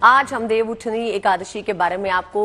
आज हम देवउठनी एकादशी के बारे में आपको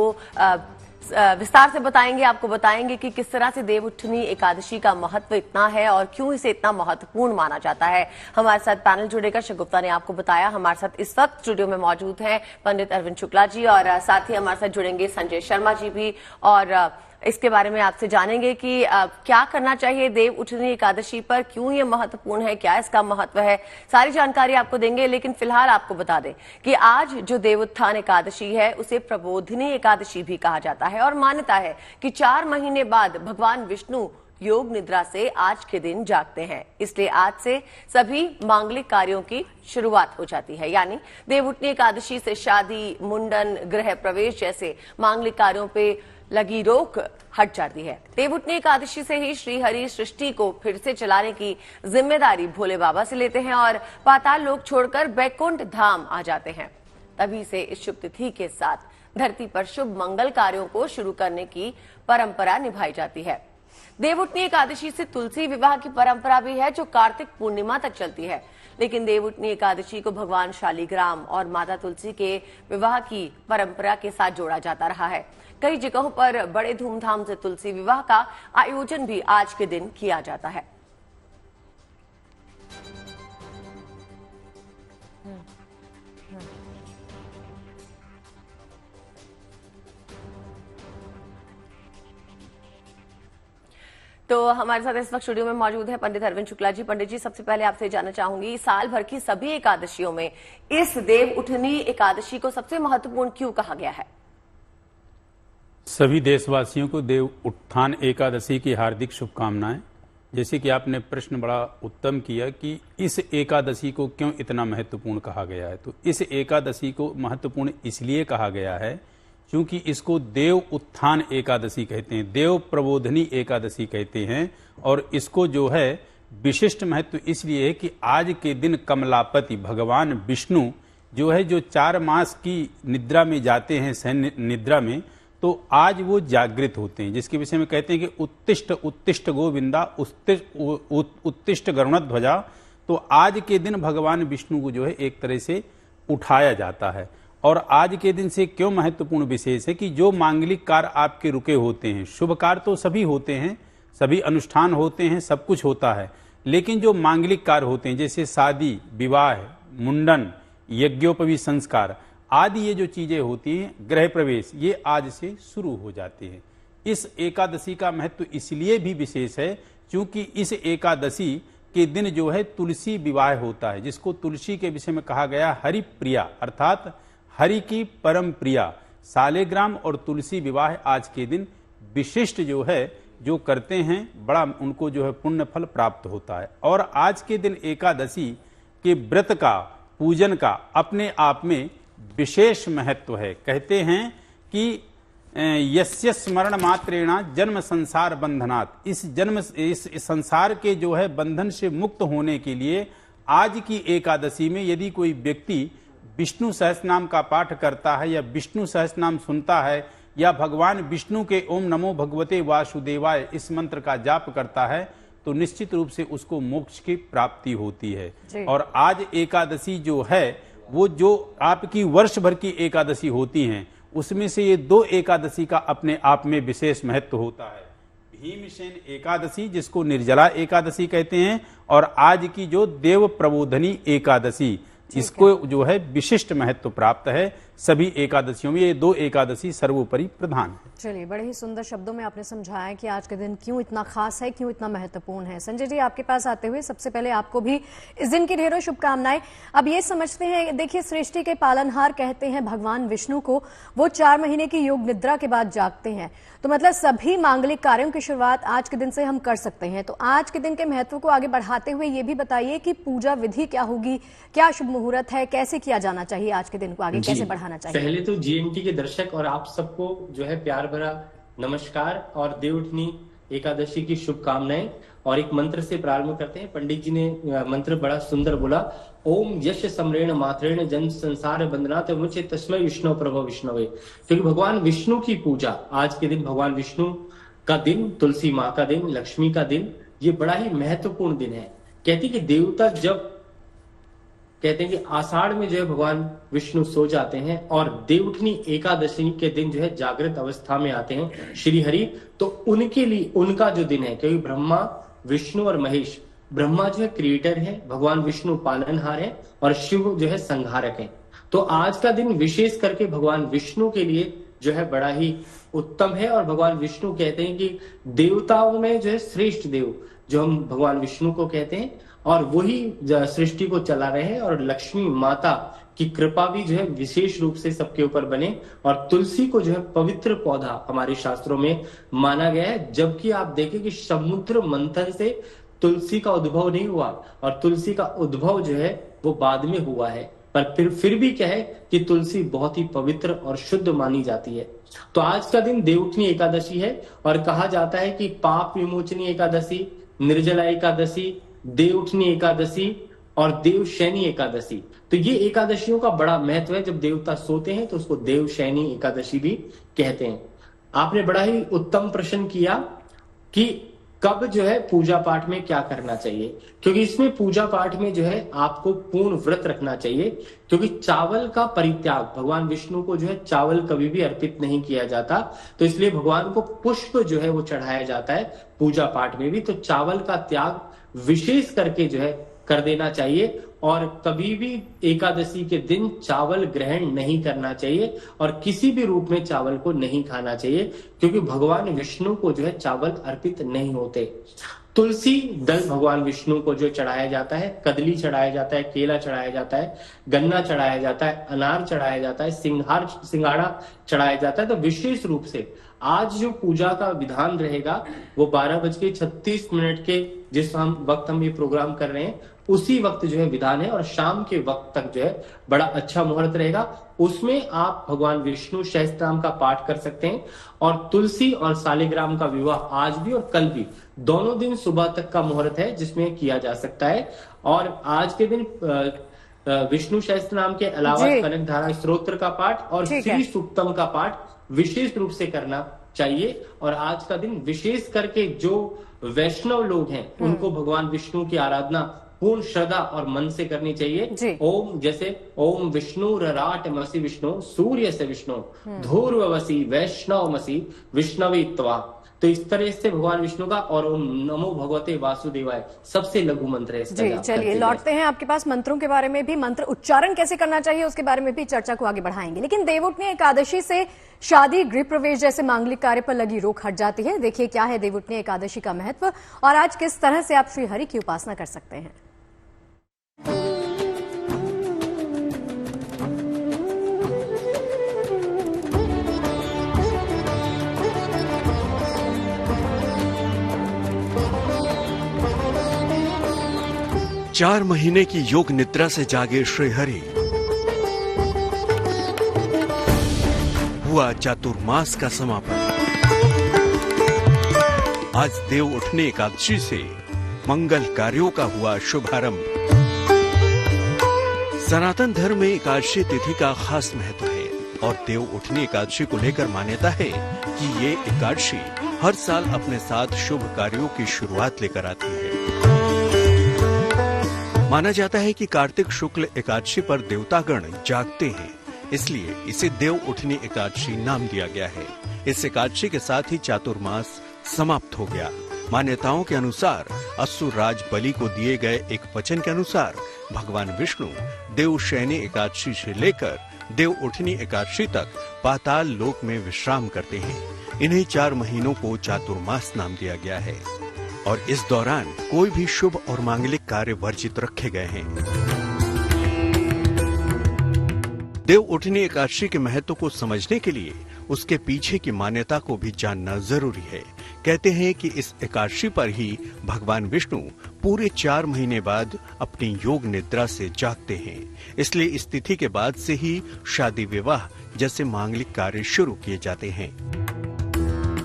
विस्तार से बताएंगे। आपको बताएंगे कि किस तरह से देवउठनी एकादशी का महत्व इतना है और क्यों इसे इतना महत्वपूर्ण माना जाता है। हमारे साथ पैनल जुड़ेगा, शगुफ्ता ने आपको बताया। हमारे साथ इस वक्त स्टूडियो में मौजूद हैं पंडित अरविंद शुक्ला जी और साथ ही हमारे साथ जुड़ेंगे संजय शर्मा जी भी, और इसके बारे में आपसे जानेंगे कि क्या करना चाहिए देवउठनी एकादशी पर, क्यों ये महत्वपूर्ण है, क्या इसका महत्व है, सारी जानकारी आपको देंगे। लेकिन फिलहाल आपको बता दें कि आज जो देवोत्थान एकादशी है उसे प्रबोधिनी एकादशी भी कहा जाता है और मान्यता है कि 4 महीने बाद भगवान विष्णु योग निद्रा से आज के दिन जागते हैं, इसलिए आज से सभी मांगलिक कार्यों की शुरुआत हो जाती है। यानी देवउठनी एकादशी से शादी, मुंडन, गृह प्रवेश जैसे मांगलिक कार्यों पे लगी रोक हट जाती है। देवउठनी एकादशी से ही श्री हरि सृष्टि को फिर से चलाने की जिम्मेदारी भोले बाबा से लेते हैं और पाताल लोक छोड़कर बैकुंठ धाम आ जाते हैं। तभी से इस शुभ तिथि के साथ धरती पर शुभ मंगल कार्यों को शुरू करने की परंपरा निभाई जाती है। देवउठनी एकादशी से तुलसी विवाह की परंपरा भी है जो कार्तिक पूर्णिमा तक चलती है। लेकिन देवउठनी एकादशी को भगवान शालिग्राम और माता तुलसी के विवाह की परंपरा के साथ जोड़ा जाता रहा है। कई जगहों पर बड़े धूमधाम से तुलसी विवाह का आयोजन भी आज के दिन किया जाता है। तो हमारे साथ इस वक्त स्टूडियो में मौजूद है पंडित अरविंद शुक्ला जी। पंडित जी, सबसे पहले आपसे जानना चाहूंगी, साल भर की सभी एकादशियों में इस देवउठनी एकादशी को सबसे महत्वपूर्ण क्यों कहा गया है? सभी देशवासियों को देव उत्थान एकादशी की हार्दिक शुभकामनाएं। जैसे कि आपने प्रश्न बड़ा उत्तम किया कि इस एकादशी को क्यों इतना महत्वपूर्ण कहा गया है, तो इस एकादशी को महत्वपूर्ण इसलिए कहा गया है क्योंकि इसको देव उत्थान एकादशी कहते हैं, देव प्रबोधनी एकादशी कहते हैं। और इसको जो है विशिष्ट महत्व इसलिए है कि आज के दिन कमलापति भगवान विष्णु जो है, जो 4 मास की निद्रा में जाते हैं, सैन्य निद्रा में, तो आज वो जागृत होते हैं, जिसके विषय में कहते हैं कि उत्तिष्ठ उत्तिष्ठ गोविंदा उत्तिष्ठ गरुणध्वजा। तो आज के दिन भगवान विष्णु को जो है एक तरह से उठाया जाता है। और आज के दिन से क्यों महत्वपूर्ण विशेष है कि जो मांगलिक कार्य आपके रुके होते हैं, शुभ कार्य तो सभी होते हैं, सभी अनुष्ठान होते हैं, सब कुछ होता है, लेकिन जो मांगलिक कार्य होते हैं जैसे शादी, विवाह, मुंडन, यज्ञोपवीत संस्कार आदि ये जो चीजें होती हैं, गृह प्रवेश, ये आज से शुरू हो जाती है। इस एकादशी का महत्व इसलिए भी विशेष है क्योंकि इस एकादशी के दिन जो है तुलसी विवाह होता है, जिसको तुलसी के विषय में कहा गया हरि प्रिया, अर्थात हरि की परम प्रिया। शालिग्राम और तुलसी विवाह आज के दिन विशिष्ट जो है जो करते हैं, बड़ा उनको जो है पुण्य फल प्राप्त होता है। और आज के दिन एकादशी के व्रत का, पूजन का अपने आप में विशेष महत्व है। कहते हैं कि यस्य स्मरण मात्रेण जन्म संसार बंधनात्, इस संसार के जो है बंधन से मुक्त होने के लिए आज की एकादशी में यदि कोई व्यक्ति विष्णु सहस्रनाम का पाठ करता है या विष्णु सहस्रनाम सुनता है या भगवान विष्णु के ओम नमो भगवते वासुदेवाय इस मंत्र का जाप करता है, तो निश्चित रूप से उसको मोक्ष की प्राप्ति होती है। और आज एकादशी जो है वो जो आपकी वर्ष भर की एकादशी होती हैं, उसमें से ये 2 एकादशी का अपने आप में विशेष महत्व होता है। भीमसेन एकादशी जिसको निर्जला एकादशी कहते हैं, और आज की जो देव प्रबोधनी एकादशी, इसको जो है विशिष्ट महत्व प्राप्त है। सभी एकादशियों में ये 2 एकादशी सर्वोपरि प्रधान है। चलिए, बड़े ही सुंदर शब्दों में आपने समझाया कि आज के दिन क्यों इतना खास है, क्यों इतना महत्वपूर्ण है। संजय जी, आपके पास आते हुए सबसे पहले आपको भी इस दिन की ढेरों शुभकामनाएं। अब ये समझते हैं, देखिए सृष्टि के पालनहार कहते हैं भगवान विष्णु को, वो 4 महीने की योग निद्रा के बाद जागते हैं, तो मतलब सभी मांगलिक कार्यों की शुरुआत आज के दिन से हम कर सकते हैं। तो आज के दिन के महत्व को आगे बढ़ाते हुए ये भी बताइए कि पूजा विधि क्या होगी, क्या शुभ मुहूर्त है, कैसे किया जाना चाहिए, आज के दिन को आगे कैसे बढ़ाना चाहिए? पहले तो जीएनटी के दर्शक और आप सबको जो है प्यार भरा नमस्कार और देवउठनी एकादशी की शुभकामनाएं। और एक मंत्र से प्रारंभ करते हैं। पंडित जी ने मंत्र बड़ा सुंदर बोला, ओम यश समरेण मात्रेण जन संसार बंधनात् मुचे तस्मै विष्णु प्रभो विष्णवे। क्योंकि भगवान विष्णु की पूजा आज के दिन, भगवान विष्णु का दिन, तुलसी माँ का दिन, लक्ष्मी का दिन, ये बड़ा ही महत्वपूर्ण दिन है। कहती कि देवता जब कहते हैं कि आषाढ़ में जो है भगवान विष्णु सो जाते हैं और देवउठनी एकादशी के दिन जो है जागृत अवस्था में आते हैं श्री हरि। तो उनके लिए उनका जो दिन है, क्योंकि ब्रह्मा विष्णु और महेश, ब्रह्मा जो है क्रिएटर है, भगवान विष्णु पालनहार है और शिव जो है संहारक है। तो आज का दिन विशेष करके भगवान विष्णु के लिए जो है बड़ा ही उत्तम है। और भगवान विष्णु कहते हैं कि देवताओं में जो है श्रेष्ठ देव जो हम भगवान विष्णु को कहते हैं, और वही सृष्टि को चला रहे हैं। और लक्ष्मी माता की कृपा भी जो है विशेष रूप से सबके ऊपर बने। और तुलसी को जो है पवित्र पौधा हमारे शास्त्रों में माना गया है, जबकि आप देखें कि समुद्र मंथन से तुलसी का उद्भव नहीं हुआ, और तुलसी का उद्भव जो है वो बाद में हुआ है। पर फिर भी क्या है कि तुलसी बहुत ही पवित्र और शुद्ध मानी जाती है। तो आज का दिन देवउठनी एकादशी है, और कहा जाता है कि पाप विमोचनी एकादशी, निर्जला एकादशी, देवउठनी एकादशी और देवशयनी एकादशी। तो ये एकादशियों का बड़ा महत्व है। जब देवता सोते हैं तो उसको देवशयनी एकादशी भी कहते हैं। आपने बड़ा ही उत्तम प्रश्न किया कि कब जो है पूजा पाठ में क्या करना चाहिए, क्योंकि इसमें पूजा पाठ में जो है आपको पूर्ण व्रत रखना चाहिए। क्योंकि चावल का परित्याग, भगवान विष्णु को जो है चावल कभी भी अर्पित नहीं किया जाता, तो इसलिए भगवान को पुष्प जो है वो चढ़ाया जाता है पूजा पाठ में भी। तो चावल का त्याग विशेष करके जो है कर देना चाहिए, और कभी भी एकादशी के दिन चावल ग्रहण नहीं करना चाहिए और किसी भी रूप में चावल को नहीं खाना चाहिए, क्योंकि भगवान विष्णु को जो है चावल अर्पित नहीं होते। तुलसी दल भगवान विष्णु को जो चढ़ाया जाता है, कदली चढ़ाया जाता है, केला चढ़ाया जाता है, गन्ना चढ़ाया जाता है, अनार चढ़ाया जाता है, सिंघाड़ा चढ़ाया जाता है। तो विशेष रूप से आज जो पूजा का विधान रहेगा वो 12:36 के जिस वक्त हम ये प्रोग्राम कर रहे हैं उसी वक्त जो है विधान है, और शाम के वक्त तक जो है बड़ा अच्छा मुहूर्त रहेगा। उसमें आप भगवान विष्णु सहस्त्रनाम का पाठ कर सकते हैं, और तुलसी और शालिग्राम का विवाह आज भी और कल भी दोनों दिन सुबह तक का मुहूर्त है जिसमें किया जा सकता है। और आज के दिन विष्णु सहस्त्रनाम के अलावा कनकधारा स्तोत्र का पाठ और श्री सूक्तम का पाठ विशेष रूप से करना चाहिए। और आज का दिन विशेष करके जो वैष्णव लोग हैं उनको भगवान विष्णु की आराधना पूर्ण श्रद्धा और मन से करनी चाहिए। ओम जैसे ओम विष्णु रराट मसी विष्णु सूर्य से विष्णु धूर्वसी वैष्णव मसी विष्णवी त्वा। तो इस तरह से भगवान विष्णु का, और ओम नमो भगवते वासुदेवाय सबसे लघु मंत्र है। जी चलिए लौटते हैं आपके पास, मंत्रों के बारे में भी, मंत्र उच्चारण कैसे करना चाहिए उसके बारे में भी चर्चा को आगे बढ़ाएंगे। लेकिन देवउठनी एकादशी से शादी, गृह प्रवेश जैसे मांगलिक कार्य पर लगी रोक हट जाती है। देखिए क्या है देवउठनी एकादशी का महत्व और आज किस तरह से आप श्री हरि की उपासना कर सकते हैं। चार महीने की योग निद्रा से जागे श्रीहरि, हुआ चातुर्मास का समापन। आज देवउठनी एकादशी से मंगल कार्यों का हुआ शुभारंभ। सनातन धर्म में एकादशी तिथि का खास महत्व है और देवउठनी एकादशी को लेकर मान्यता है कि ये एकादशी हर साल अपने साथ शुभ कार्यों की शुरुआत लेकर आती है। माना जाता है कि कार्तिक शुक्ल एकादशी पर देवतागण जागते हैं, इसलिए इसे देवउठनी एकादशी नाम दिया गया है। इस एकादशी के साथ ही चातुर्मास समाप्त हो गया। मान्यताओं के अनुसार असुर राज बलि को दिए गए एक वचन के अनुसार भगवान विष्णु देवशयनी एकादशी से लेकर देवउठनी एकादशी तक पाताल लोक में विश्राम करते हैं। इन्हीं 4 महीनों को चातुर्मास नाम दिया गया है और इस दौरान कोई भी शुभ और मांगलिक कार्य वर्जित रखे गए हैं। देवउठनी एकादशी के महत्व को समझने के लिए उसके पीछे की मान्यता को भी जानना जरूरी है। कहते हैं कि इस एकादशी पर ही भगवान विष्णु पूरे 4 महीने बाद अपनी योग निद्रा से जागते हैं, इसलिए इस तिथि के बाद से ही शादी विवाह जैसे मांगलिक कार्य शुरू किए जाते हैं।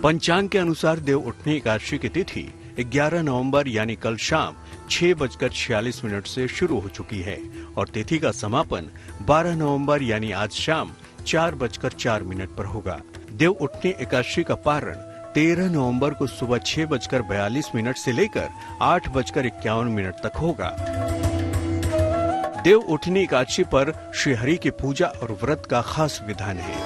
पंचांग के अनुसार देवउठनी एकादशी की तिथि 11 नवंबर यानी कल शाम 6:46 से शुरू हो चुकी है और तिथि का समापन 12 नवंबर यानी आज शाम 4:04 पर होगा। देवउठनी एकादशी का पारण 13 नवंबर को सुबह 6:42 से लेकर 8:51 तक होगा। देव उठनी एकादशी पर श्रीहरि की पूजा और व्रत का खास विधान है।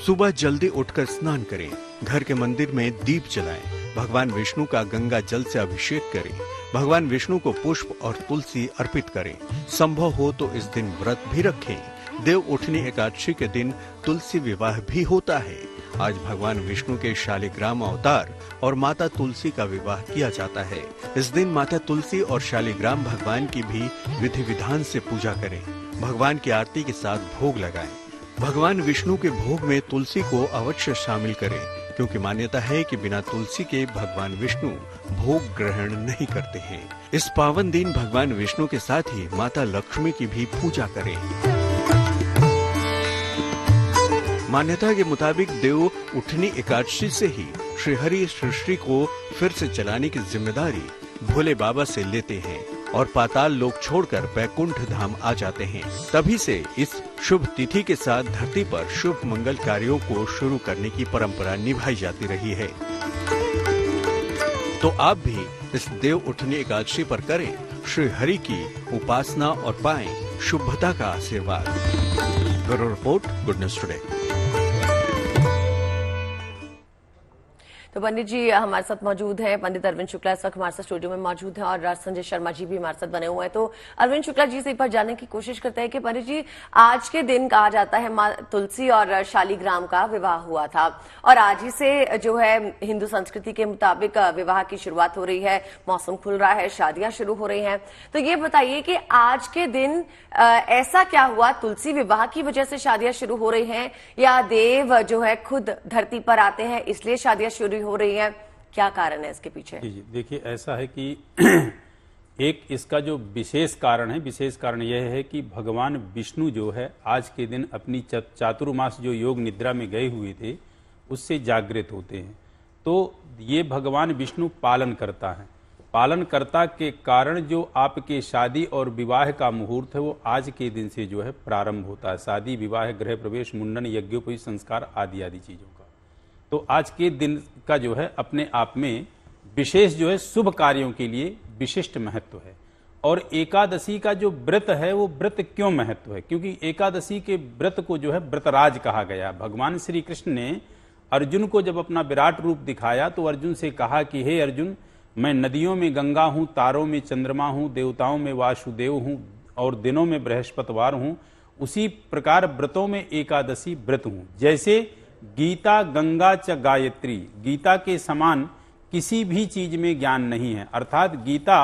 सुबह जल्दी उठकर स्नान करें, घर के मंदिर में दीप जलाएं, भगवान विष्णु का गंगा जल से अभिषेक करें, भगवान विष्णु को पुष्प और तुलसी अर्पित करें। संभव हो तो इस दिन व्रत भी रखें। देव उठनी एकादशी के दिन तुलसी विवाह भी होता है। आज भगवान विष्णु के शालिग्राम अवतार और माता तुलसी का विवाह किया जाता है। इस दिन माता तुलसी और शालिग्राम भगवान की भी विधि विधान से पूजा करें। भगवान की आरती के साथ भोग लगाएं। भगवान विष्णु के भोग में तुलसी को अवश्य शामिल करें, क्योंकि मान्यता है कि बिना तुलसी के भगवान विष्णु भोग ग्रहण नहीं करते हैं। इस पावन दिन भगवान विष्णु के साथ ही माता लक्ष्मी की भी पूजा करें। मान्यता के मुताबिक देव उठनी एकादशी से ही श्रीहरि सृष्टि को फिर से चलाने की जिम्मेदारी भोले बाबा से लेते हैं और पाताल लोक छोड़कर बैकुंठ धाम आ जाते हैं। तभी से इस शुभ तिथि के साथ धरती पर शुभ मंगल कार्यों को शुरू करने की परंपरा निभाई जाती रही है। तो आप भी इस देव उठनी एकादशी पर करें श्री हरि की उपासना और पाएं शुभता का आशीर्वाद। Bureau report, good news today. तो पंडित जी हमारे साथ मौजूद हैं, पंडित अरविंद शुक्ला इस वक्त हमारे साथ स्टूडियो में मौजूद हैं और संजय शर्मा जी भी हमारे साथ बने हुए हैं। तो अरविंद शुक्ला जी से एक बार जानने की कोशिश करते हैं कि पंडित जी, आज के दिन कहा जाता है मां तुलसी और शालिग्राम का विवाह हुआ था और आज ही से जो है हिंदू संस्कृति के मुताबिक विवाह की शुरुआत हो रही है, मौसम खुल रहा है, शादियां शुरू हो रही हैं। तो ये बताइए कि आज के दिन ऐसा क्या हुआ, तुलसी विवाह की वजह से शादियां शुरू हो रही हैं या देव जो है खुद धरती पर आते हैं इसलिए शादियां शुरू हो रही है? क्या कारण है इसके पीछे? जी देखिए, ऐसा है कि एक इसका जो विशेष कारण है, विशेष कारण यह है कि भगवान विष्णु जो है आज के दिन अपनी चातुर्मास जो योग निद्रा में गए हुए थे उससे जागृत होते हैं। तो ये भगवान विष्णु पालन करता है। पालनकर्ता के कारण जो आपके शादी और विवाह का मुहूर्त है वो आज के दिन से जो है प्रारंभ होता है। शादी, विवाह, गृह प्रवेश, मुंडन, यज्ञोपवीत संस्कार आदि आदि चीजों का। तो आज के दिन का जो है अपने आप में विशेष जो है शुभ कार्यों के लिए विशिष्ट महत्व है। और एकादशी का जो व्रत है वो व्रत क्यों महत्व है? क्योंकि एकादशी के व्रत को जो है व्रतराज कहा गया। भगवान श्री कृष्ण ने अर्जुन को जब अपना विराट रूप दिखाया तो अर्जुन से कहा कि हे अर्जुन, मैं नदियों में गंगा हूं, तारों में चंद्रमा हूं, देवताओं में वासुदेव हूं और दिनों में बृहस्पतिवार हूं। उसी प्रकार व्रतों में एकादशी व्रत हूं। जैसे गीता गंगा च गायत्री, गीता के समान किसी भी चीज में ज्ञान नहीं है। अर्थात गीता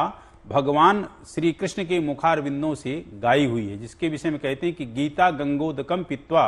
भगवान श्री कृष्ण के मुखारविंदों से गाई हुई है, जिसके विषय में कहते हैं कि गीता गंगोदकम पित्वा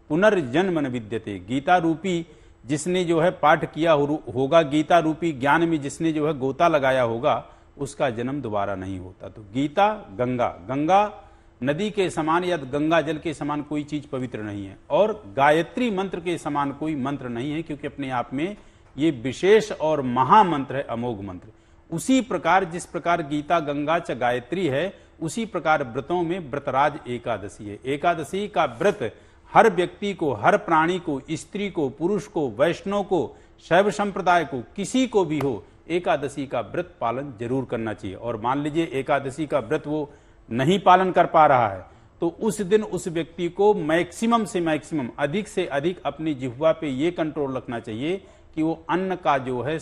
पुनर्जन्म न विद्यते। गीता रूपी जिसने जो है पाठ किया होगा, गीता रूपी ज्ञान में जिसने जो है गोता लगाया होगा, उसका जन्म दोबारा नहीं होता। तो गीता गंगा, गंगा नदी के समान या गंगा जल के समान कोई चीज पवित्र नहीं है और गायत्री मंत्र के समान कोई मंत्र नहीं है, क्योंकि अपने आप में ये विशेष और महामंत्र है, अमोघ मंत्र। उसी प्रकार जिस प्रकार गीता गंगा च गायत्री है, उसी प्रकार व्रतों में व्रतराज एकादशी है। एकादशी का व्रत हर व्यक्ति को, हर प्राणी को, स्त्री को, पुरुष को, वैष्णव को, शैव संप्रदाय को, किसी को भी हो, एकादशी का व्रत पालन जरूर करना चाहिए। और मान लीजिए एकादशी का व्रत वो नहीं पालन कर पा रहा है तो उस दिन उस व्यक्ति को मैक्सिमम से मैक्सिमम, अधिक से अधिक अपनी जिह्वा पे ये कंट्रोल रखना चाहिए कि वो अन्न का जो है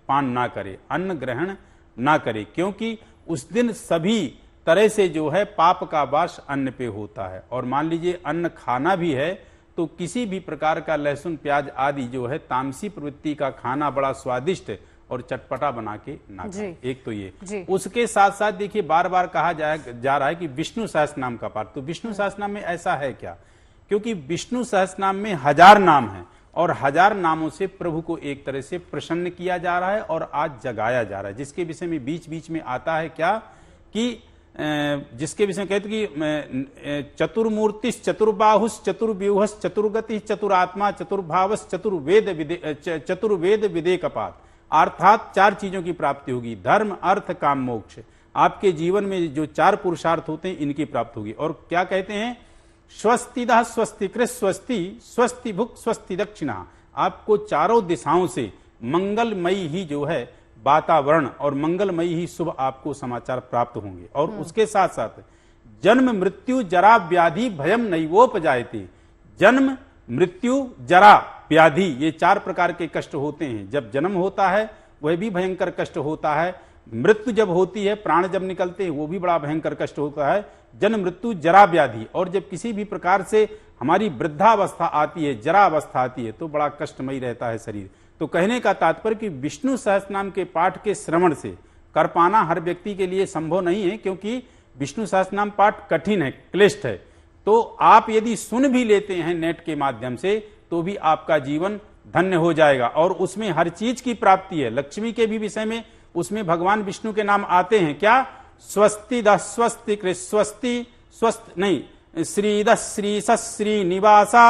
पान ना करे, अन्न ग्रहण ना करे, क्योंकि उस दिन सभी तरह से जो है पाप का वास अन्न पे होता है। और मान लीजिए अन्न खाना भी है तो किसी भी प्रकार का लहसुन प्याज आदि जो है तामसी प्रवृत्ति का खाना बड़ा स्वादिष्ट और चटपटा बना के ना खाएं। एक तो ये, उसके साथ साथ देखिए बार बार कहा जा रहा है कि विष्णु सहस्त्रनाम का पाठ। तो विष्णु सहस्त्रनाम में ऐसा है क्या? क्योंकि विष्णु सहस्त्रनाम में 1000 नाम है और 1000 नामों से प्रभु को एक तरह से प्रसन्न किया जा रहा है और आज जगाया जा रहा है। जिसके विषय में बीच बीच में आता है क्या कि जिसके विषय में कहते कि चतुर्मूर्तिस चतुर्बाहुस चतुर्व्यूहस चतुर्गति चतुरात्मा चतुर्भावस चतुर्वेद विदेकपात। अर्थात 4 चीजों की प्राप्ति होगी, धर्म अर्थ काम मोक्ष। आपके जीवन में जो 4 पुरुषार्थ होते हैं इनकी प्राप्ति होगी। और क्या कहते हैं? स्वस्तिदा स्वस्ति कृत स्वस्ति स्वस्ति भुक स्वस्ति दक्षिणा। आपको चारों दिशाओं से मंगलमयी ही जो है वातावरण और मंगलमयी ही शुभ आपको समाचार प्राप्त होंगे। और उसके साथ साथ जन्म मृत्यु जरा व्याधि भयम नैवोपजायते, जन्म मृत्यु जरा व्याधि ये 4 प्रकार के कष्ट होते हैं। जब जन्म होता है वह भी भयंकर कष्ट होता है, मृत्यु जब होती है, प्राण जब निकलते हैं वो भी बड़ा भयंकर कष्ट होता है, जन्म मृत्यु जरा व्याधि। और जब किसी भी प्रकार से हमारी वृद्धावस्था आती है, जरा अवस्था आती है, तो बड़ा कष्टमयी रहता है शरीर। तो कहने का तात्पर्य कि विष्णु सहस्त्रनाम के पाठ के श्रवण से कर पाना हर व्यक्ति के लिए संभव नहीं है, क्योंकि विष्णु सहस्त्रनाम पाठ कठिन है, क्लिष्ट है। तो आप यदि सुन भी लेते हैं नेट के माध्यम से तो भी आपका जीवन धन्य हो जाएगा। और उसमें हर चीज की प्राप्ति है। लक्ष्मी के भी विषय में उसमें भगवान विष्णु के नाम आते हैं। क्या? स्वस्ति द स्वस्ति कृ स्वस्ति स्वस्थ नहीं, श्रीद श्री श्री निवासा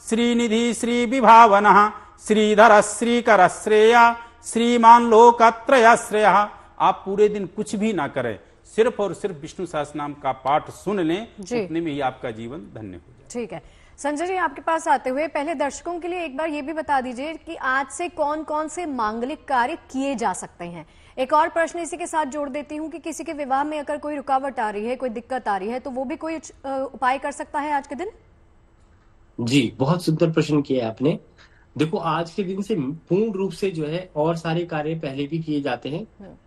श्रीनिधि श्री विभावन श्रीधर श्रीकर श्रेया श्रीमान लोकत्रय श्रेय। आप पूरे दिन कुछ भी ना करें, सिर्फ और सिर्फ विष्णु सहस्त्रनाम का पाठ सुन लें, उतने में ही आपका जीवन धन्य हो जाए। ठीक है संजय जी, आपके पास आते हुए पहले दर्शकों के लिए एक बार ये भी बता दीजिए कि आज से कौन कौन से मांगलिक कार्य किए जा सकते हैं। एक और प्रश्न इसी के साथ जोड़ देती हूँ कि किसी के विवाह में अगर कोई रुकावट आ रही है, कोई दिक्कत आ रही है, तो वो भी कोई उपाय कर सकता है आज के दिन? जी, बहुत सुंदर प्रश्न किया आपने। देखो, आज के दिन से पूर्ण रूप से जो है और सारे कार्य पहले भी किए जाते हैं।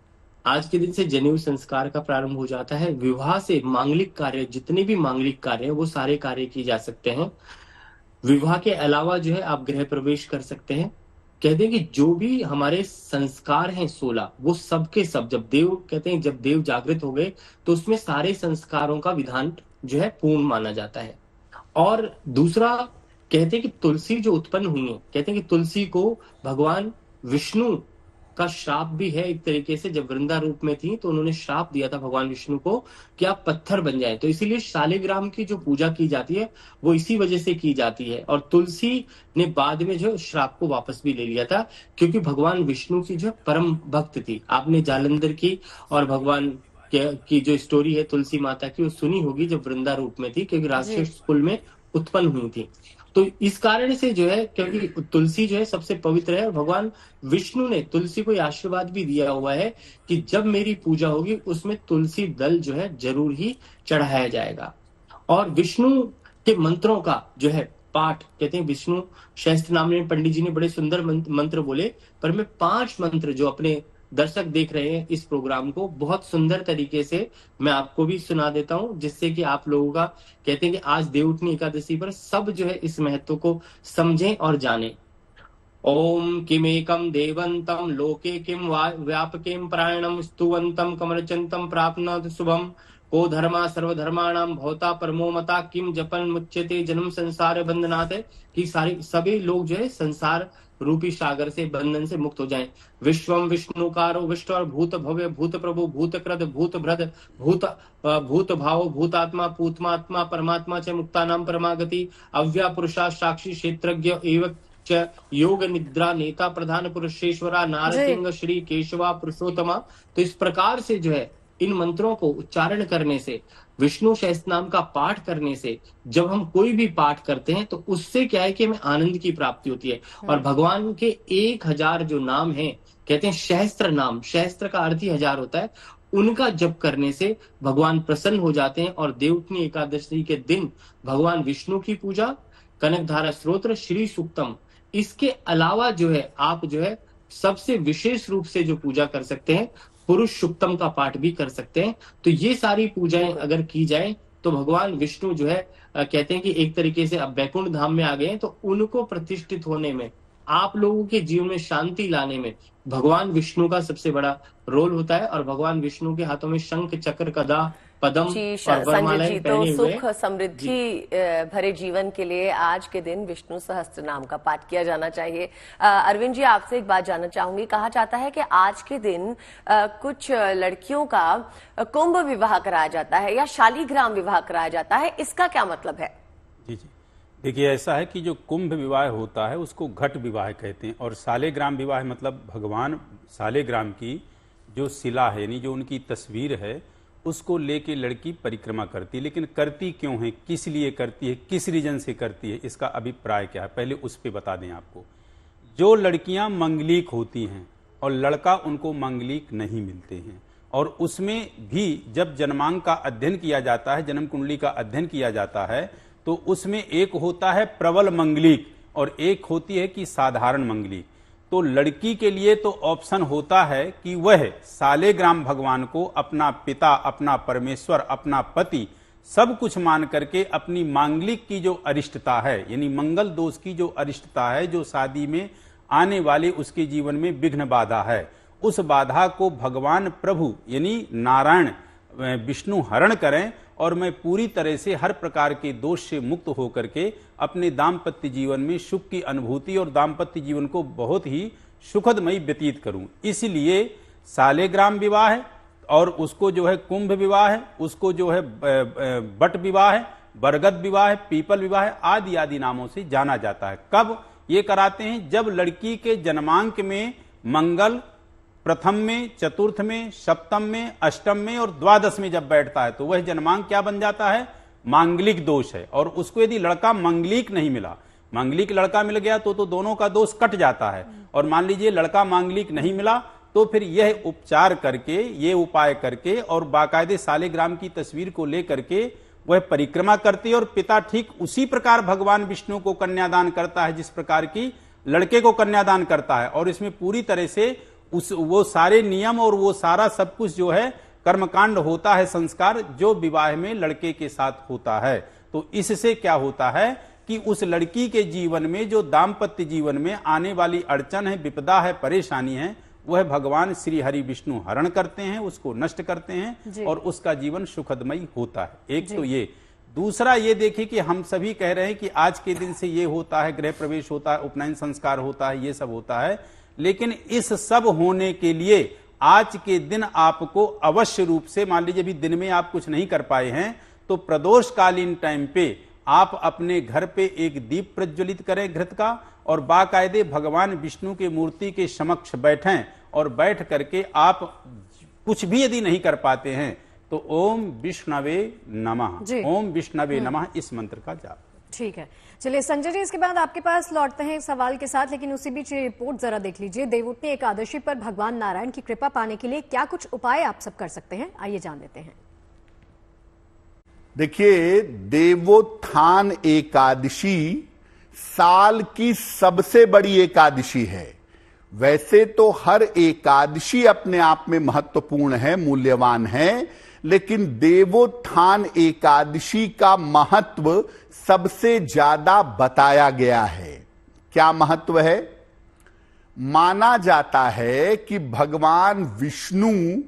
आज के दिन से जनेऊ संस्कार का प्रारंभ हो जाता है। विवाह से मांगलिक कार्य, जितने भी मांगलिक कार्य हैं वो सारे कार्य किए जा सकते हैं। विवाह के अलावा जो है आप गृह प्रवेश कर सकते हैं। कहते हैं कि जो भी हमारे संस्कार हैं 16, वो सब के सब, जब देव कहते हैं जब देव जागृत हो गए तो उसमें सारे संस्कारों का विधान जो है पूर्ण माना जाता है। और दूसरा कहते हैं कि तुलसी जो उत्पन्न हुई है, कहते हैं कि तुलसी को भगवान विष्णु का श्राप भी है एक तरीके से। जब वृंदा रूप में थी तो उन्होंने श्राप दिया था भगवान विष्णु को कि आप पत्थर बन जाए। तो इसीलिए शालिग्राम की जो पूजा की जाती है वो इसी वजह से की जाती है। और तुलसी ने बाद में जो श्राप को वापस भी ले लिया था, क्योंकि भगवान विष्णु की जो परम भक्त थी। आपने जालंधर की और भगवान की जो स्टोरी है तुलसी माता की, वो सुनी होगी जब वृंदा रूप में थी, क्योंकि राक्षस कुल में उत्पन्न हुई थी। तो इस कारण से जो है, क्योंकि तुलसी जो है सबसे पवित्र है, भगवान विष्णु ने तुलसी को आशीर्वाद भी दिया हुआ है कि जब मेरी पूजा होगी उसमें तुलसी दल जो है जरूर ही चढ़ाया जाएगा। और विष्णु के मंत्रों का जो है पाठ, कहते हैं विष्णु सहस्त्रनाम में पंडित जी ने बड़े सुंदर मंत्र बोले, पर मैं 5 मंत्र जो अपने दर्शक देख रहे हैं इस प्रोग्राम को बहुत सुंदर तरीके से मैं आपको भी सुना देता हूं, जिससे कि आप लोगों का, कहते हैं कि आज देवउठनी एकादशी पर सब जो है इस महत्व को समझें और जानें। ओम किमेकम देवंतम लोके किम व्यापकेम प्राणम स्तुवंतम कमलचंतम प्राप्नोत शुभम को धर्मा सर्वधर्माणाम भवता परमो मता किम जपन मुच्यते जन्म संसार बंधनात्, कि सभी लोग जो है संसार रूपी सागर से बंधन से मुक्त हो जाएं। विश्वम विष्णुकारो विष्णु और भूत भव्य भूत प्रभु भूत कृत भूत भ्रद भूत भाव भूतात्मा पूतमात्मा परमात्मा च मुक्ता नाम परमागति अव्या पुरुषा साक्षी क्षेत्रज्ञ एवं च योग निद्रा नेता प्रधान पुरुषेश्वरा नारसिंह श्री केशवा पुरुषोत्तमा। तो इस प्रकार से जो है इन मंत्रों को उच्चारण करने से, विष्णु सहस्त्रनाम का पाठ करने से, जब हम कोई भी पाठ करते हैं तो उससे क्या है कि हमें आनंद की प्राप्ति होती है। और भगवान के 1000 जो नाम हैं, कहते हैं सहस्त्र नाम, सहस्त्र का अर्थ ही 1000 होता है, उनका जप करने से भगवान प्रसन्न हो जाते हैं। और देवउठनी एकादशी के दिन भगवान विष्णु की पूजा, कनकधारा स्तोत्र, श्री सूक्तम, इसके अलावा जो है आप जो है सबसे विशेष रूप से जो पूजा कर सकते हैं, पुरुष सूक्तम का पाठ भी कर सकते हैं। तो ये सारी पूजाएं अगर की जाए तो भगवान विष्णु जो है कहते हैं कि एक तरीके से अब वैकुंठ धाम में आ गए हैं, तो उनको प्रतिष्ठित होने में, आप लोगों के जीवन में शांति लाने में भगवान विष्णु का सबसे बड़ा रोल होता है। और भगवान विष्णु के हाथों में शंख चक्र गदा पद्म और वरमालाएं जी, तो सुख समृद्धि भरे जीवन के लिए आज के दिन विष्णु सहस्त्र नाम का पाठ किया जाना चाहिए। अरविंद जी, आपसे एक बात जानना चाहूंगी। कहा जाता है कि आज के दिन कुछ लड़कियों का कुंभ विवाह कराया जाता है या शालिग्राम विवाह कराया जाता है, इसका क्या मतलब है? जी जी, देखिए ऐसा है कि जो कुंभ विवाह होता है उसको घट विवाह कहते हैं, और शालिग्राम विवाह मतलब भगवान शालिग्राम की जो शिला है, यानी जो उनकी तस्वीर है, उसको लेके लड़की परिक्रमा करती है। लेकिन करती क्यों है, किस लिए करती है, किस रीजन से करती है, इसका अभिप्राय क्या है, पहले उस पर बता दें आपको। जो लड़कियां मंगलिक होती हैं और लड़का उनको मांगलिक नहीं मिलते हैं। और उसमें भी जब जन्मांक का अध्ययन किया जाता है, जन्म कुंडली का अध्ययन किया जाता है, तो उसमें एक होता है प्रबल मंगलिक और एक होती है कि साधारण मंगलिक। तो लड़की के लिए तो ऑप्शन होता है कि वह सालेग्राम भगवान को अपना पिता, अपना परमेश्वर, अपना पति सब कुछ मान करके अपनी मांगलिक की जो अरिष्टता है, यानी मंगल दोष की जो अरिष्टता है, जो शादी में आने वाले उसके जीवन में विघ्न बाधा है, उस बाधा को भगवान प्रभु यानी नारायण विष्णु हरण करें और मैं पूरी तरह से हर प्रकार के दोष से मुक्त होकर के अपने दाम्पत्य जीवन में सुख की अनुभूति और दाम्पत्य जीवन को बहुत ही सुखदमयी व्यतीत करूं। इसलिए सालेग्राम विवाह है और उसको जो है कुंभ विवाह है, उसको जो है बट विवाह है, बरगद विवाह है, पीपल विवाह है, आदि आदि नामों से जाना जाता है। कब ये कराते हैं? जब लड़की के जन्मांक में मंगल प्रथम में, चतुर्थ में, सप्तम में, अष्टम में और द्वादश में जब बैठता है तो वह जन्मांक क्या बन जाता है? मांगलिक दोष है। और उसको यदि लड़का मांगलिक नहीं मिला, मांगलिक लड़का मिल गया तो दोनों का दोष कट जाता है। और मान लीजिए लड़का मांगलिक नहीं मिला तो फिर यह उपचार करके, ये उपाय करके और बाकायदे सालेग्राम की तस्वीर को लेकर के वह परिक्रमा करती है और पिता ठीक उसी प्रकार भगवान विष्णु को कन्यादान करता है जिस प्रकार की लड़के को कन्यादान करता है। और इसमें पूरी तरह से वो सारे नियम और वो सारा सब कुछ जो है कर्मकांड होता है, संस्कार जो विवाह में लड़के के साथ होता है। तो इससे क्या होता है कि उस लड़की के जीवन में जो दाम्पत्य जीवन में आने वाली अड़चन है, विपदा है, परेशानी है, वह भगवान श्री हरि विष्णु हरण करते हैं, उसको नष्ट करते हैं और उसका जीवन सुखदमयी होता है। एक तो ये। दूसरा ये देखिए कि हम सभी कह रहे हैं कि आज के दिन से ये होता है, गृह प्रवेश होता है, उपनयन संस्कार होता है, ये सब होता है, लेकिन इस सब होने के लिए आज के दिन आपको अवश्य रूप से, मान लीजिए अभी दिन में आप कुछ नहीं कर पाए हैं तो प्रदोषकालीन टाइम पे आप अपने घर पे एक दीप प्रज्वलित करें घृत का और बाकायदे भगवान विष्णु के मूर्ति के समक्ष बैठें और बैठ करके आप कुछ भी यदि नहीं कर पाते हैं तो ओम विष्णवे नमः, ओम विष्णवे नमः इस मंत्र का जाप। ठीक है, चलिए संजय जी, इसके बाद आपके पास लौटते हैं एक सवाल के साथ, लेकिन उसी बीच ये रिपोर्ट जरा देख लीजिए। देवोत्थान एकादशी पर भगवान नारायण की कृपा पाने के लिए क्या कुछ उपाय आप सब कर सकते हैं, आइए जान लेते हैं। देखिए, देवोत्थान एकादशी साल की सबसे बड़ी एकादशी है। वैसे तो हर एकादशी अपने आप में महत्वपूर्ण है, मूल्यवान है, लेकिन देवोत्थान एकादशी का महत्व सबसे ज्यादा बताया गया है। क्या महत्व है? माना जाता है कि भगवान विष्णु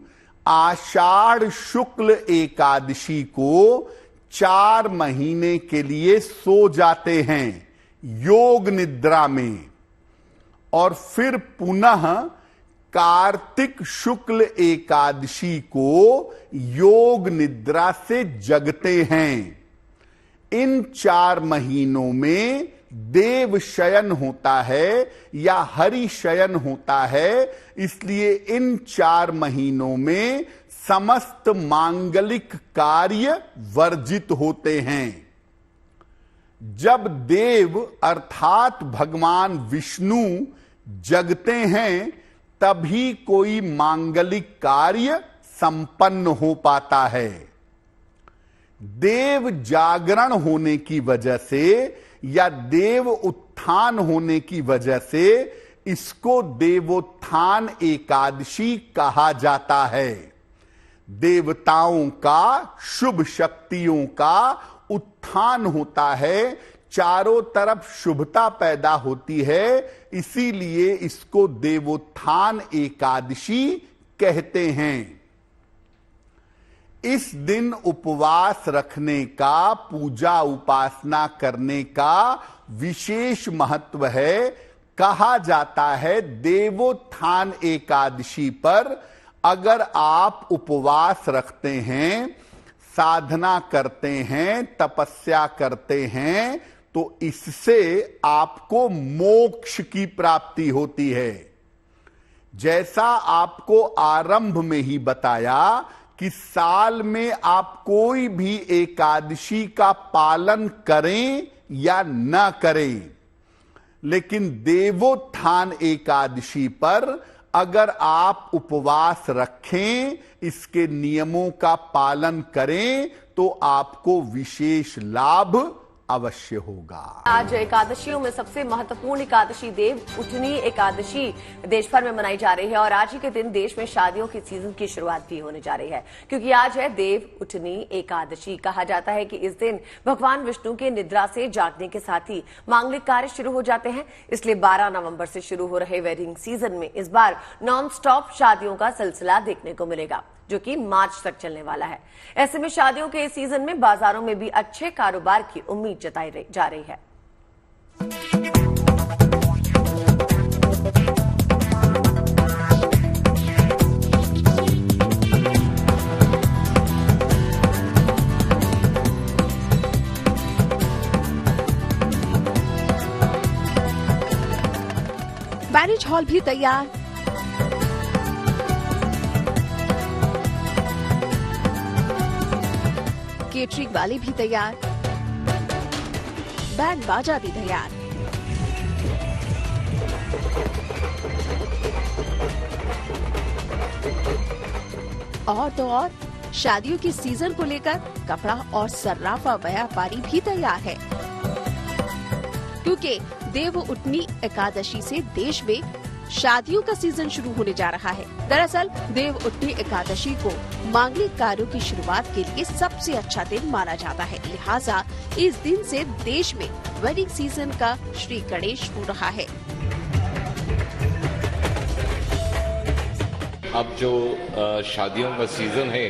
आषाढ़ शुक्ल एकादशी को 4 महीने के लिए सो जाते हैं योग निद्रा में और फिर पुनः कार्तिक शुक्ल एकादशी को योग निद्रा से जगते हैं। इन 4 महीनों में देव शयन होता है या हरि शयन होता है, इसलिए इन 4 महीनों में समस्त मांगलिक कार्य वर्जित होते हैं। जब देव अर्थात भगवान विष्णु जगते हैं तभी कोई मांगलिक कार्य संपन्न हो पाता है। देव जागरण होने की वजह से या देव उत्थान होने की वजह से इसको देवोत्थान एकादशी कहा जाता है। देवताओं का, शुभ शक्तियों का उत्थान होता है, चारों तरफ शुभता पैदा होती है, इसीलिए इसको देवोत्थान एकादशी कहते हैं। इस दिन उपवास रखने का, पूजा उपासना करने का विशेष महत्व है। कहा जाता है देवोत्थान एकादशी पर अगर आप उपवास रखते हैं, साधना करते हैं, तपस्या करते हैं, तो इससे आपको मोक्ष की प्राप्ति होती है। जैसा आपको आरंभ में ही बताया कि साल में आप कोई भी एकादशी का पालन करें या न करें, लेकिन देवोत्थान एकादशी पर अगर आप उपवास रखें, इसके नियमों का पालन करें, तो आपको विशेष लाभ अवश्य होगा। आज एकादशियों में सबसे महत्वपूर्ण एकादशी देव उठनी एकादशी देश भर में मनाई जा रही है और आज ही के दिन देश में शादियों की सीजन की शुरुआत भी होने जा रही है, क्योंकि आज है देव उठनी एकादशी। कहा जाता है कि इस दिन भगवान विष्णु के निद्रा से जागने के साथ ही मांगलिक कार्य शुरू हो जाते हैं। इसलिए 12 नवंबर से शुरू हो रहे वेडिंग सीजन में इस बार नॉन स्टॉप शादियों का सिलसिला देखने को मिलेगा, जो कि मार्च तक चलने वाला है। ऐसे में शादियों के इस सीजन में बाजारों में भी अच्छे कारोबार की उम्मीद जताई जा रही है। मैरिज हॉल भी तैयार, केटरिंग वाले भी तैयार, बैंड बाजा भी तैयार। और तो और शादियों के सीजन को लेकर कपड़ा और सर्राफा व्यापारी भी तैयार है, क्योंकि देव उठनी एकादशी से देश में शादियों का सीजन शुरू होने जा रहा है। दरअसल देव उठनी एकादशी को मांगलिक कार्यों की शुरुआत के लिए सबसे अच्छा दिन माना जाता है। लिहाजा इस दिन से देश में वेडिंग सीजन का श्री गणेश हो रहा है। अब जो शादियों का सीजन है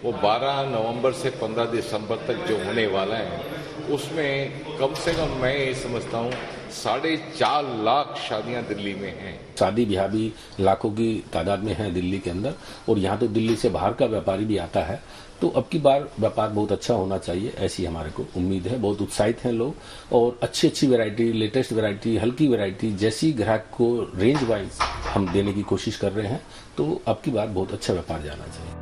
वो 12 नवंबर से 15 दिसंबर तक जो होने वाला है, उसमें कम से कम मैं ये समझता हूँ 4.5 लाख शादियां दिल्ली में हैं। शादी ब्याह भी लाखों की तादाद में है दिल्ली के अंदर, और यहाँ तो दिल्ली से बाहर का व्यापारी भी आता है। तो अब की बार व्यापार बहुत अच्छा होना चाहिए, ऐसी हमारे को उम्मीद है। बहुत उत्साहित हैं लोग, और अच्छी वैरायटी, लेटेस्ट वैरायटी, हल्की वैरायटी जैसी ग्राहक को रेंज वाइज हम देने की कोशिश कर रहे हैं। तो अब की बार बहुत अच्छा व्यापार जाना चाहिए।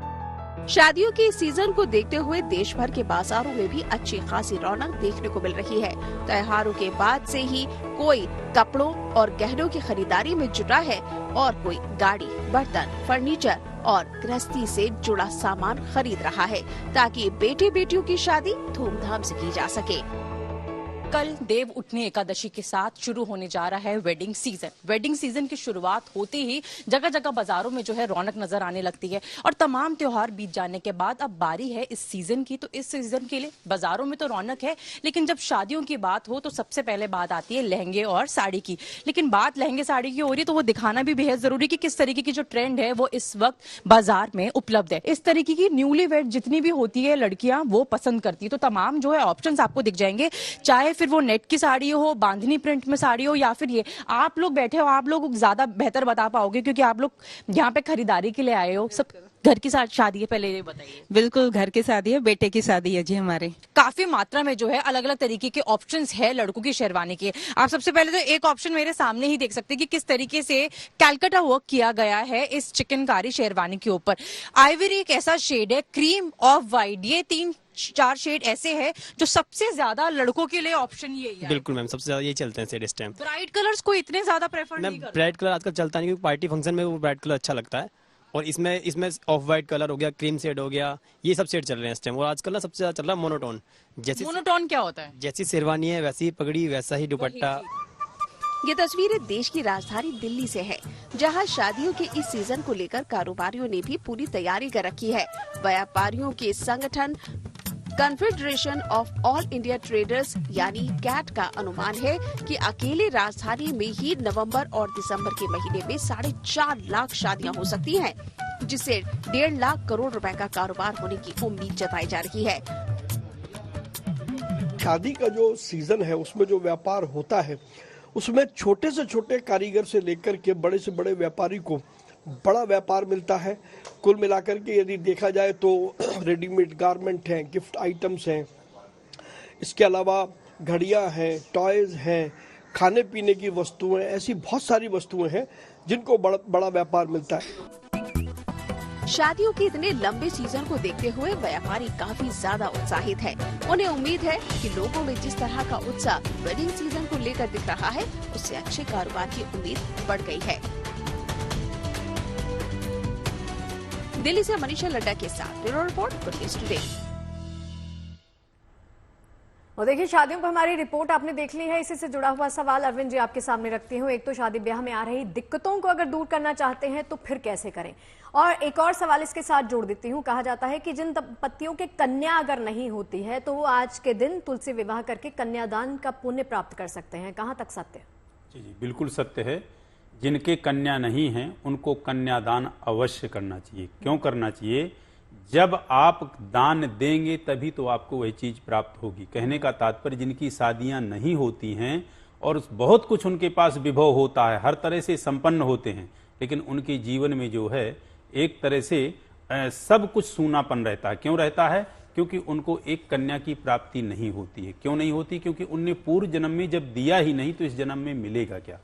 शादियों के सीजन को देखते हुए देश भर के बाजारों में भी अच्छी खासी रौनक देखने को मिल रही है। त्योहारों के बाद से ही कोई कपड़ों और गहनों की खरीदारी में जुटा है, और कोई गाड़ी, बर्तन, फर्नीचर और गृहस्थी से जुड़ा सामान खरीद रहा है, ताकि बेटे बेटियों की शादी धूमधाम से की जा सके। कल देव उठनी एकादशी के साथ शुरू होने जा रहा है वेडिंग सीजन। वेडिंग सीजन की शुरुआत होते ही जगह जगह बाजारों में जो है रौनक नजर आने लगती है, और तमाम त्योहार बीत जाने के बाद अब बारी है इस सीजन की। तो इस सीजन के लिए बाजारों में तो रौनक है, लेकिन जब शादियों की बात हो तो सबसे पहले बात आती है लहंगे और साड़ी की। लेकिन बात लहंगे साड़ी की हो रही है तो वो दिखाना भी बेहद जरूरी कि किस तरीके की जो ट्रेंड है वो इस वक्त बाजार में उपलब्ध है। इस तरीके की न्यूली वेड जितनी भी होती है लड़कियां वो पसंद करती है। तो तमाम जो है ऑप्शंस आपको दिख जाएंगे, चाहे फिर वो नेट की साड़ी हो, बांधनी प्रिंट में साड़ी हो, या फिर ये आप लोग बैठे हो, आप लोग ज्यादा बेहतर बता पाओगे क्योंकि आप लोग यहाँ पे खरीदारी के लिए आए हो। सब घर की शादी है, पहले ये बताइए। बिल्कुल घर की शादी है, बेटे की शादी है जी हमारे। काफी मात्रा में जो है अलग अलग तरीके के ऑप्शंस है लड़कों की शेरवानी के। आप सबसे पहले तो एक ऑप्शन मेरे सामने ही देख सकते हैं कि किस तरीके से कैलकाटा वर्क किया गया है इस चिकनकारी शेरवानी के ऊपर। आइवरी एक ऐसा शेड है, क्रीम, ऑफ वाइट, ये 3-4 शेड ऐसे हैं जो सबसे ज्यादा लड़कों के लिए ऑप्शन यही है। बिल्कुल मैम, सबसे ज्यादा ये चलते हैं शेड इस टाइम। ब्राइट कलर्स को इतने ज्यादा प्रेफर नहीं करते। ब्राइट कलर आजकल चलता नहीं, क्योंकि पार्टी फंक्शन में वो ब्राइट कलर अच्छा लगता है। और इसमें ऑफ वाइट कलर हो गया, क्रीम शेड हो गया, ये सब शेड चल रहे हैं इस टाइम। और आजकल ना सबसे ज्यादा चल रहा है मोनोटोन। जैसे मोनोटोन क्या होता है? जैसी शेरवानी है वैसी पगड़ी, वैसा ही दुपट्टा। ये तस्वीरें देश की राजधानी दिल्ली से है, जहां शादियों के इस सीजन को लेकर कारोबारियों ने भी पूरी तैयारी कर रखी है। व्यापारियों के संगठन confederation of all India traders यानी कैट का अनुमान है कि अकेले राजधानी में ही नवंबर और दिसंबर के महीने में 4.5 लाख शादियां हो सकती हैं, जिससे 1.5 लाख करोड़ रुपए का कारोबार होने की उम्मीद जताई जा रही है। शादी का जो सीजन है उसमें जो व्यापार होता है उसमें छोटे से छोटे कारीगर से लेकर के बड़े से बड़े व्यापारी को बड़ा व्यापार मिलता है। कुल मिलाकर के यदि देखा जाए तो रेडीमेड गारमेंट हैं, गिफ्ट आइटम्स हैं, इसके अलावा घड़ियां हैं, टॉयज हैं, खाने पीने की वस्तुएं, ऐसी बहुत सारी वस्तुएं हैं जिनको बड़ा व्यापार मिलता है। शादियों के इतने लंबे सीजन को देखते हुए व्यापारी काफी ज्यादा उत्साहित है। उन्हें उम्मीद है कि लोगों में जिस तरह का उत्साह वेडिंग सीजन को लेकर दिख रहा है, उससे अच्छे कारोबार की उम्मीद बढ़ गई है। दिल्ली से मनीषा लड्डा के साथ bureau report good news today. और देखिए, शादियों पर हमारी रिपोर्ट आपने देख ली है। इसी से जुड़ा हुआ सवाल अरविंद जी आपके सामने रखती हूँ। एक तो शादी ब्याह में आ रही दिक्कतों को अगर दूर करना चाहते हैं तो फिर कैसे करें, और एक और सवाल इसके साथ जोड़ देती हूँ। कहा जाता है कि जिन दंपतियों के कन्या अगर नहीं होती है तो वो आज के दिन तुलसी विवाह करके कन्यादान का पुण्य प्राप्त कर सकते हैं। कहाँ तक सत्य? जी, बिल्कुल सत्य है। जिनके कन्या नहीं है उनको कन्यादान अवश्य करना चाहिए। क्यों करना चाहिए? जब आप दान देंगे तभी तो आपको वह चीज प्राप्त होगी। कहने का तात्पर्य, जिनकी शादियां नहीं होती हैं और बहुत कुछ उनके पास विभव होता है, हर तरह से संपन्न होते हैं, लेकिन उनके जीवन में जो है एक तरह से सब कुछ सूनापन रहता है। क्यों रहता है? क्योंकि उनको एक कन्या की प्राप्ति नहीं होती है। क्यों नहीं होती? क्योंकि उनने पूर्व जन्म में जब दिया ही नहीं तो इस जन्म में मिलेगा क्या?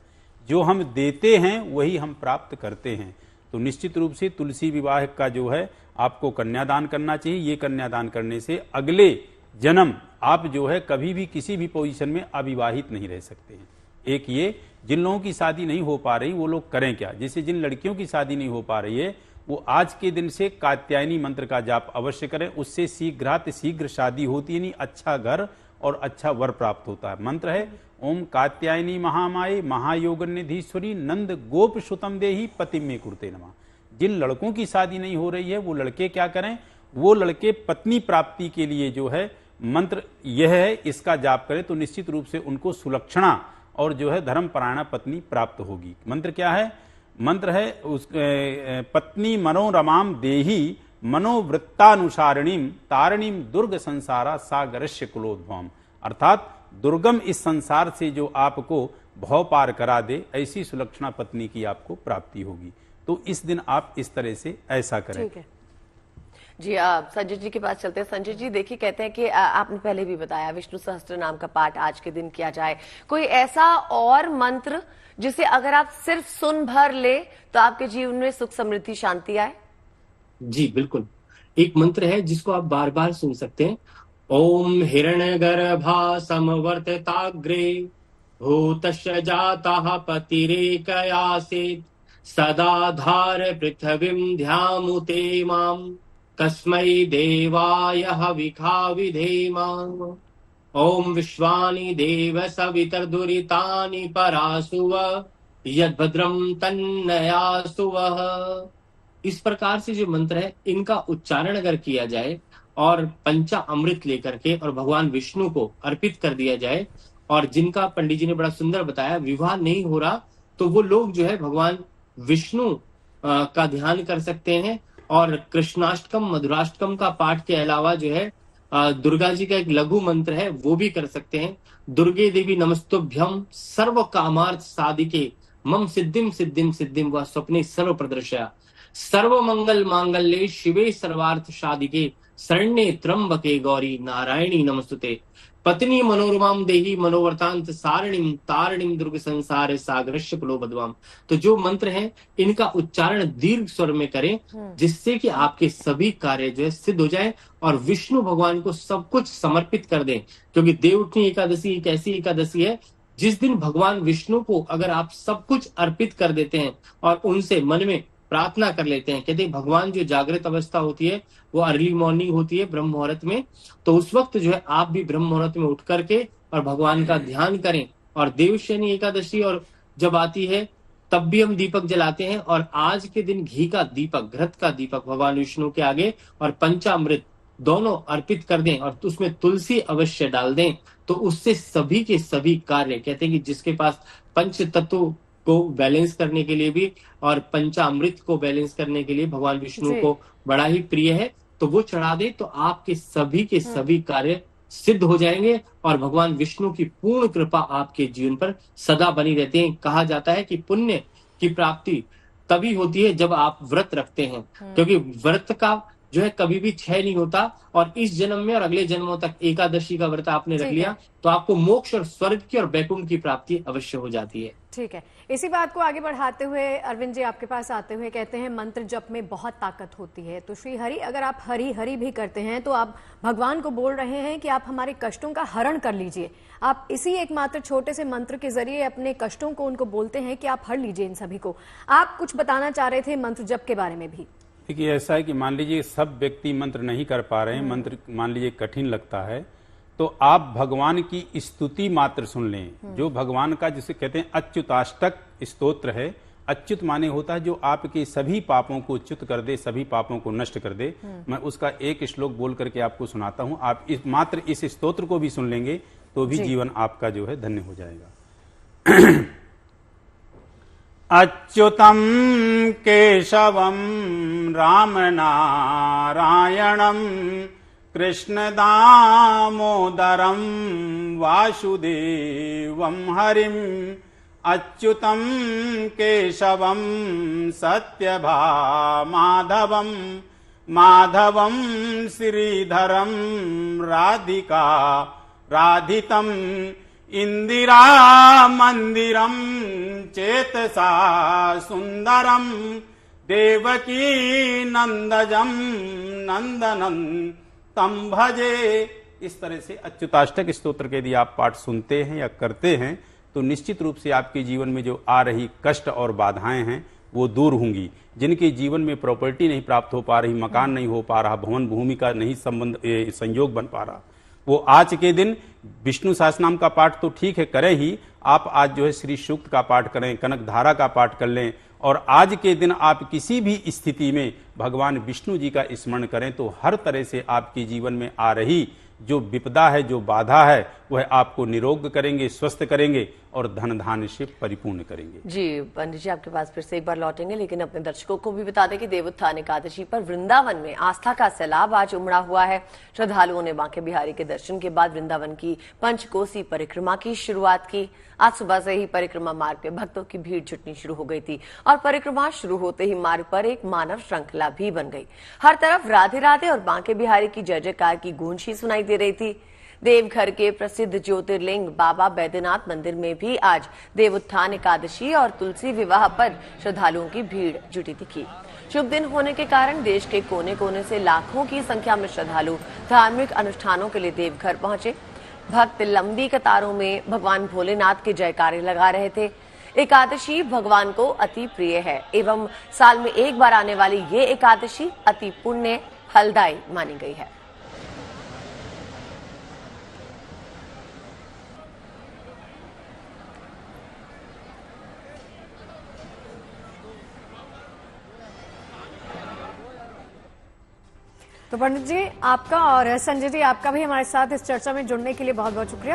जो हम देते हैं वही हम प्राप्त करते हैं। तो निश्चित रूप से तुलसी विवाह का जो है आपको कन्यादान करना चाहिए। ये कन्यादान करने से अगले जन्म आप जो है कभी भी किसी भी पोजीशन में अविवाहित नहीं रह सकते हैं। एक ये, जिन लोगों की शादी नहीं हो पा रही वो लोग करें क्या? जैसे जिन लड़कियों की शादी नहीं हो पा रही है वो आज के दिन से कात्यायनी मंत्र का जाप अवश्य करें। उससे शीघ्र शादी होती है, नहीं अच्छा घर और अच्छा वर प्राप्त होता है। मंत्र है ओम कात्यायनी महामाये महायोगनिधीश्वरी नंद गोप सुतम देही पति में कुरते नमः। जिन लड़कों की शादी नहीं हो रही है वो लड़के क्या करें? वो लड़के पत्नी प्राप्ति के लिए जो है मंत्र यह है, इसका जाप करें तो निश्चित रूप से उनको सुलक्षणा और जो है धर्मपरायणा पत्नी प्राप्त होगी। मंत्र क्या है? मंत्र है पत्नी मनोरमाम देही मनोवृत्तानुसारिणीम तारिणीम दुर्ग संसारा सागरस्य कुलोद्भवम। अर्थात दुर्गम इस संसार से जो आपको भव पार करा दे, ऐसी सुलक्षणा पत्नी की आपको प्राप्ति होगी। तो इस दिन आप इस तरह से ऐसा करें। ठीक है जी। संजय जी के पास चलते हैं। संजय जी, देखिए, कहते हैं कि आपने पहले भी बताया विष्णु सहस्त्र नाम का पाठ आज के दिन किया जाए। कोई ऐसा और मंत्र जिसे अगर आप सिर्फ सुन भर ले तो आपके जीवन में सुख समृद्धि शांति आए? जी बिल्कुल। एक मंत्र है जिसको आप बार बार सुन सकते हैं। ओम हिरण्यगर्भा समवर्तताग्रे भूतस्य जातः पतिरेकयासीत् सदाधार पृथ्वीं ध्यामुते मां कस्मै देवाय हविखा विधेमाम्। ओम विश्वानि देव सवितर्दुरितानि परासुव यद्भद्रं तन्नयासुव। इस प्रकार से जो मंत्र है इनका उच्चारण अगर किया जाए और पंचा अमृत लेकर के और भगवान विष्णु को अर्पित कर दिया जाए, और जिनका पंडित जी ने बड़ा सुंदर बताया विवाह नहीं हो रहा तो वो लोग जो है भगवान विष्णु का ध्यान कर सकते हैं, और कृष्णाष्टकम मधुराष्टकम का पाठ के अलावा जो है दुर्गा जी का एक लघु मंत्र है वो भी कर सकते हैं। दुर्गे देवी नमस्तुभ्यम सर्व कामार्थ साधिके मम सिद्धिम सिद्धिम सिद्धिम व स्वप्ने सर्व प्रदर्शया सर्व मंगल मांगल्ये शिवे सर्वार्थ साधिके शरण्ये त्र्यंबके गौरी नारायणी नमस्तुते पत्नी मनोरमाम देही मनोवर्तांत सारणिम तारणिम दुर्ग संसार सागरस्य कुलोबद्वाम। तो जो मंत्र हैं इनका उच्चारण दीर्घ स्वर में करें जिससे कि आपके सभी कार्य जो है सिद्ध हो जाए और विष्णु भगवान को सब कुछ समर्पित कर दें। क्योंकि देवउठनी एकादशी एक ऐसी एकादशी है जिस दिन भगवान विष्णु को अगर आप सब कुछ अर्पित कर देते हैं और उनसे मन में प्रार्थना कर लेते हैं। कहते हैं भगवान जो जागृत अवस्था होती है वो अर्ली मॉर्निंग होती है ब्रह्म मुहूर्त में, तो उस वक्त जो है आप भी ब्रह्म मुहूर्त में उठ करके और भगवान का ध्यान करें। और देवशयनी एकादशी और जब आती है तब भी हम दीपक जलाते हैं, और आज के दिन घी का दीपक घृत का दीपक भगवान विष्णु के आगे और पंचामृत दोनों अर्पित कर दें और उसमें तुलसी अवश्य डाल दें, तो उससे सभी के सभी कार्य, कहते हैं कि जिसके पास पंच तत्व को बैलेंस करने के लिए भी और पंचामृत को बैलेंस करने के लिए भगवान विष्णु को बड़ा ही प्रिय है, तो वो चढ़ा दे तो आपके सभी के सभी कार्य सिद्ध हो जाएंगे और भगवान विष्णु की पूर्ण कृपा आपके जीवन पर सदा बनी रहती है। कहा जाता है कि पुण्य की प्राप्ति तभी होती है जब आप व्रत रखते हैं, क्योंकि व्रत का जो है कभी भी क्षय नहीं होता, और इस जन्म में और अगले जन्मों तक एकादशी का व्रत आपने रख लिया तो आपको मोक्ष और स्वर्ग की और वैकुंठ की प्राप्ति अवश्य हो जाती है। ठीक है, इसी बात को आगे बढ़ाते हुए अरविंद जी आपके पास आते हुए कहते हैं मंत्र जप में बहुत ताकत होती है, तो श्री हरि अगर आप हरि हरि भी करते हैं तो आप भगवान को बोल रहे हैं कि आप हमारे कष्टों का हरण कर लीजिए। आप इसी एकमात्र छोटे से मंत्र के जरिए अपने कष्टों को उनको बोलते हैं कि आप हर लीजिए इन सभी को। आप कुछ बताना चाह रहे थे मंत्र जप के बारे में भी। देखिए, ऐसा है कि मान लीजिए सब व्यक्ति मंत्र नहीं कर पा रहे हैं, मंत्र मान लीजिए कठिन लगता है, तो आप भगवान की स्तुति मात्र सुन लें। जो भगवान का जिसे कहते हैं अच्युताष्टक स्तोत्र है। अच्युत माने होता है जो आपके सभी पापों को च्युत कर दे, सभी पापों को नष्ट कर दे। मैं उसका एक श्लोक बोल करके आपको सुनाता हूं। आप मात्र इस स्तोत्र को भी सुन लेंगे तो भी जीवन आपका जो है धन्य हो जाएगा। अच्युतम केशवम राम नारायणम कृष्ण दामोदरम वासुदेवम हरिम अच्युतम केशवम सत्यभामाधवम माधवम श्रीधरम राधिका राधितम इंदिरा मंदिरम चेतसा सुंदरम देवकी नंदजम नंदनन तम भजे। इस तरह से अच्युताष्टक स्तोत्र के यदि आप पाठ सुनते हैं या करते हैं तो निश्चित रूप से आपके जीवन में जो आ रही कष्ट और बाधाएं हैं वो दूर होंगी। जिनके जीवन में प्रॉपर्टी नहीं प्राप्त हो पा रही, मकान नहीं हो पा रहा, भवन भूमि का नहीं संयोग बन पा रहा, वो आज के दिन विष्णु सहस्रनाम का पाठ तो ठीक है करें ही, आप आज जो है श्री सूक्त का पाठ करें, कनक धारा का पाठ कर लें, और आज के दिन आप किसी भी स्थिति में भगवान विष्णु जी का स्मरण करें तो हर तरह से आपके जीवन में आ रही जो विपदा है, जो बाधा है, वह आपको निरोग करेंगे, स्वस्थ करेंगे और धन धान्य से परिपूर्ण करेंगे। जी पंडित जी, आपके पास फिर से एक बार लौटेंगे, लेकिन अपने दर्शकों को भी बता दें कि देवोत्थान एकादशी पर वृंदावन में आस्था का सैलाब आज उमड़ा हुआ है। श्रद्धालुओं ने बांके बिहारी के दर्शन के बाद वृंदावन की पंचकोसी परिक्रमा की शुरुआत की। आज सुबह से ही परिक्रमा मार्ग पे भक्तों की भीड़ जुटनी शुरू हो गई थी और परिक्रमा शुरू होते ही मार्ग पर एक मानव श्रृंखला भी बन गई। हर तरफ राधे राधे और बांके बिहारी की जय जयकार की गूंज ही सुनाई दे रही थी। देवघर के प्रसिद्ध ज्योतिर्लिंग बाबा बैद्यनाथ मंदिर में भी आज देवोत्थान एकादशी और तुलसी विवाह पर श्रद्धालुओं की भीड़ जुटी दिखी। शुभ दिन होने के कारण देश के कोने कोने से लाखों की संख्या में श्रद्धालु धार्मिक अनुष्ठानों के लिए देवघर पहुंचे। भक्त लंबी कतारों में भगवान भोलेनाथ के जयकारे लगा रहे थे। एकादशी भगवान को अति प्रिय है एवं साल में एक बार आने वाली ये एकादशी अति पुण्य फलदायी मानी गई है। तो पंडित जी आपका और संजय जी आपका भी हमारे साथ इस चर्चा में जुड़ने के लिए बहुत बहुत शुक्रिया।